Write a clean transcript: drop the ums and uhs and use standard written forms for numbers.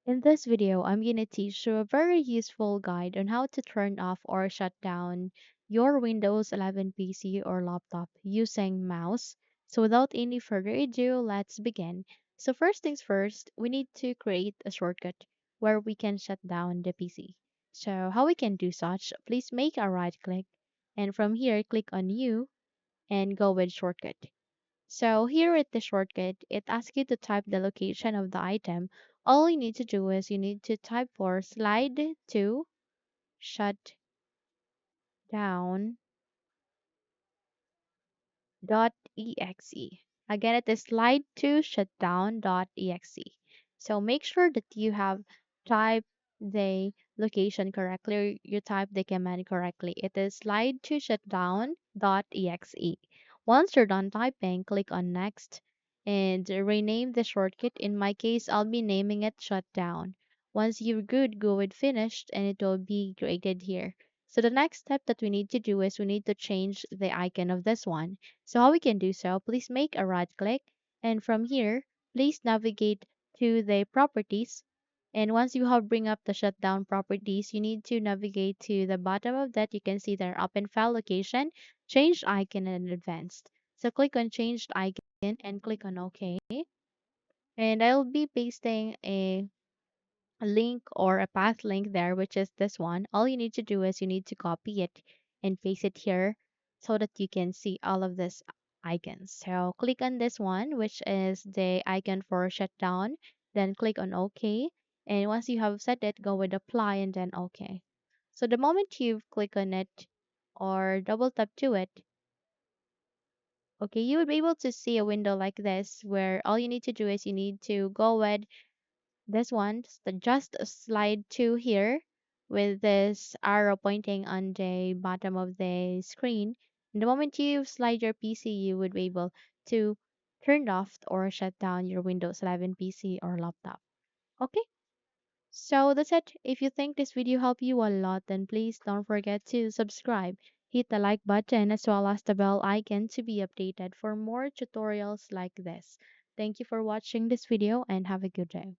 In this video, I'm going to teach you a very useful guide on how to turn off or shut down your Windows 11 PC or laptop using mouse. So without any further ado, let's begin. So first things first, we need to create a shortcut where we can shut down the PC. So how we can do such, please make a right click and from here click on New and go with shortcut. So here at the shortcut, it asks you to type the location of the item. All you need to do is you need to type for slide to shut down.exe. Again, it is SlideToShutDown.exe. So make sure that you have typed the location correctly or you type the command correctly. It is SlideToShutDown.exe. Once you're done typing, click on next and rename the shortcut. In my case, I'll be naming it Shutdown. Once you're good, go with finished and it will be created here. So the next step that we need to do is we need to change the icon of this one. So how we can do so, please make a right click and from here, please navigate to the properties. And once you have bring up the shutdown properties, you need to navigate to the bottom of that. You can see there open file location, changed icon and advanced. So click on changed icon and click on OK. And I'll be pasting a link or a path link there, which is this one. All you need to do is you need to copy it and paste it here so that you can see all of these icons. So click on this one, which is the icon for shutdown. Then click on OK. And once you have set it, go with apply and then OK. So the moment you click on it or double tap to it, okay, you will be able to see a window like this where all you need to do is you need to go with this one, just slide to here with this arrow pointing on the bottom of the screen. And the moment you slide your PC, you would be able to turn off or shut down your Windows 11 PC or laptop. Okay, so that's it. If you think this video helped you a lot, then please don't forget to subscribe. Hit the like button as well as the bell icon to be updated for more tutorials like this. Thank you for watching this video and have a good day.